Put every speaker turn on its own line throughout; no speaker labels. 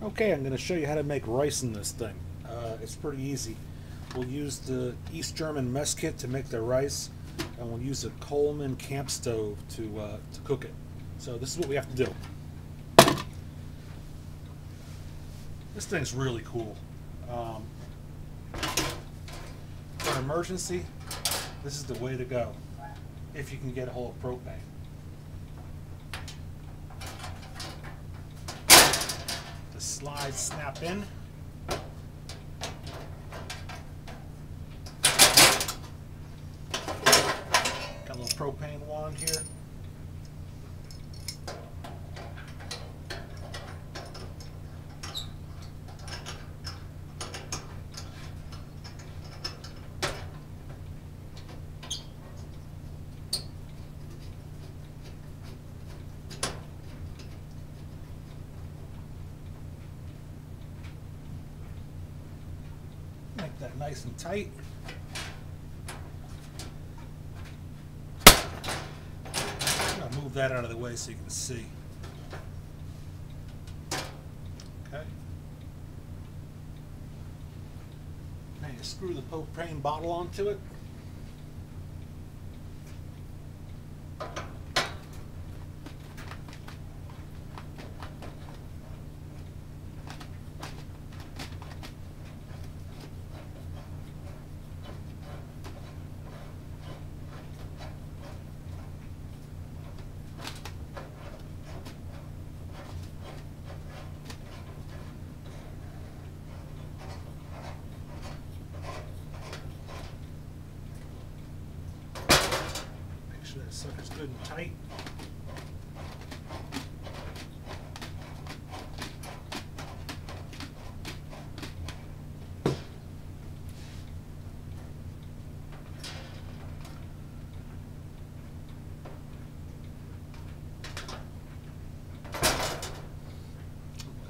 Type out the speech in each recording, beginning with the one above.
Okay, I'm going to show you how to make rice in this thing. It's pretty easy. We'll use the East German mess kit to make the rice, and we'll use a Coleman camp stove to cook it. So this is what we have to do. This thing's really cool. For an emergency, this is the way to go if you can get a hold of propane. The slides snap in. Got a little propane wand here. Make that nice and tight. I'm going to move that out of the way so you can see. Okay. Now you screw the propane bottle onto it. Make sure that sucker's good and tight.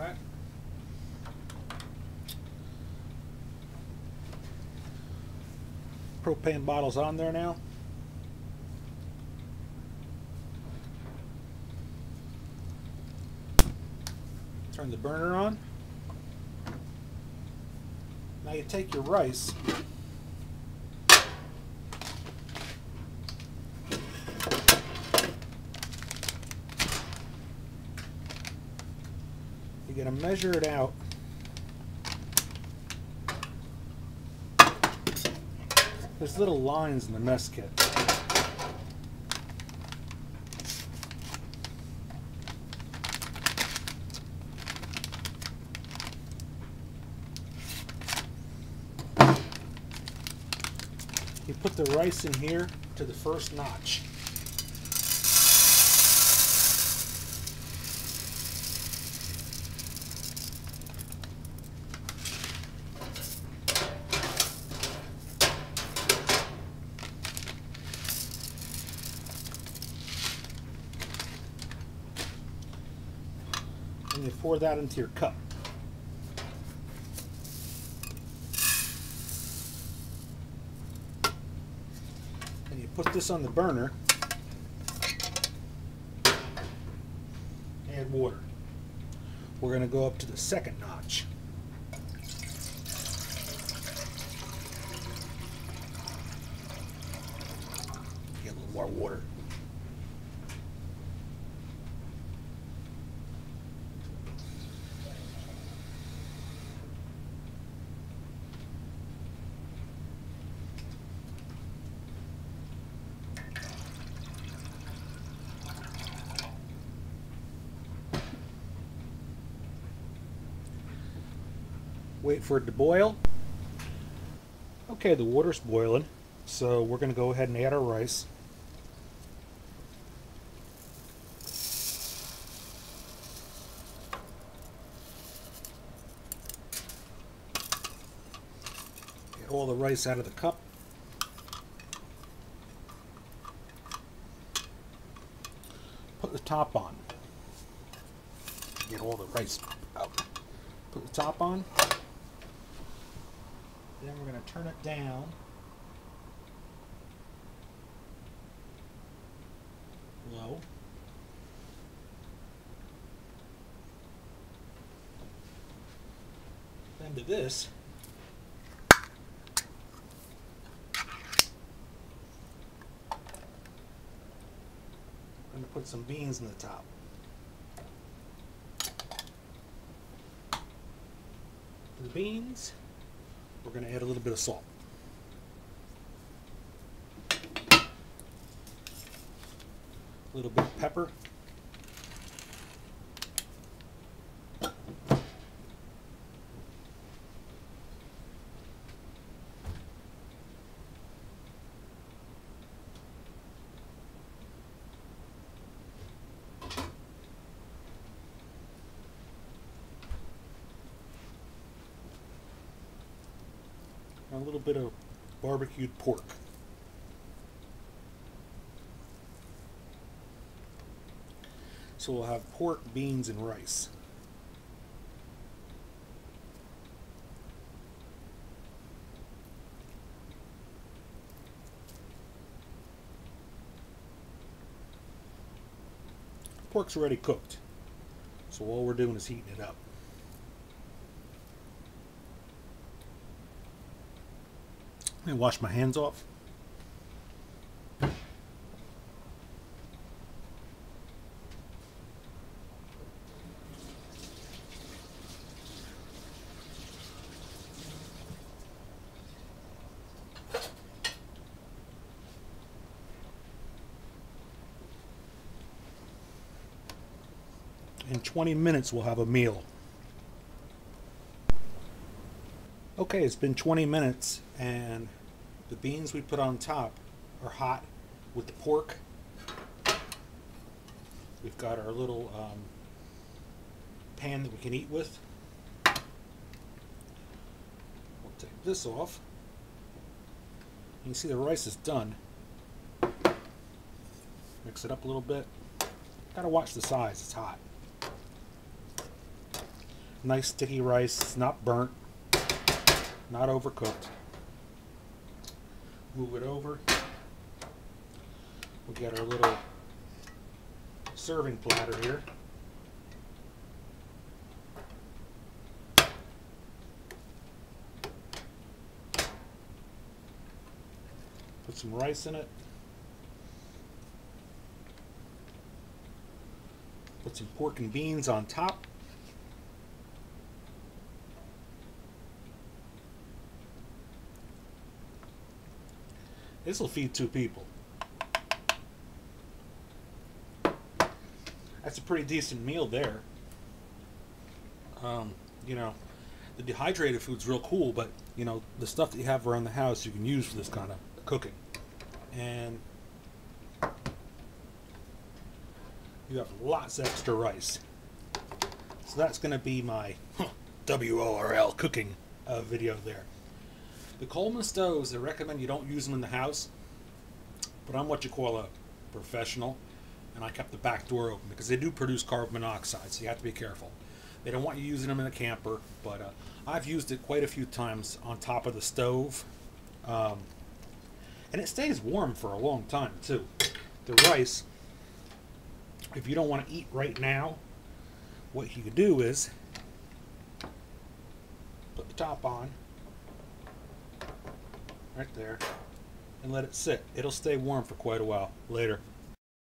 Okay. Propane bottle's on there now. Turn the burner on. Now you take your rice, you're going to measure it out. There's little lines in the mess kit. You put the rice in here to the first notch. And you pour that into your cup. And you put this on the burner. Add water. We're going to go up to the second notch. Get a little more water. Wait for it to boil. Okay, the water's boiling, so we're going to go ahead and add our rice. Get all the rice out of the cup. Put the top on. Get all the rice out. Put the top on. Then we're going to turn it down. Low. to this, I'm going to put some beans in the top. For the beans, we're going to add a little bit of salt. A little bit of pepper. A little bit of barbecued pork. So we'll have pork, beans, and rice. Pork's already cooked, so all we're doing is heating it up. Let me wash my hands off. In 20 minutes we'll have a meal. Okay, it's been 20 minutes and the beans we put on top are hot with the pork. We've got our little pan that we can eat with. We'll take this off. You can see the rice is done. Mix it up a little bit. Gotta watch the size, it's hot. Nice sticky rice, it's not burnt, not overcooked. Move it over. We got our little serving platter here. Put some rice in it. Put some pork and beans on top. This will feed 2 people. That's a pretty decent meal there. You know, the dehydrated food's real cool, but you know, the stuff that you have around the house you can use for this kind of cooking. And you have lots of extra rice. So that's going to be my WORL cooking video there. The Coleman stoves, I recommend you don't use them in the house, but I'm what you call a professional, and I kept the back door open because they do produce carbon monoxide, so you have to be careful. They don't want you using them in a camper, but I've used it quite a few times on top of the stove, and it stays warm for a long time too. The rice, if you don't want to eat right now, what you could do is put the top on, right there, and let it sit. It'll stay warm for quite a while later.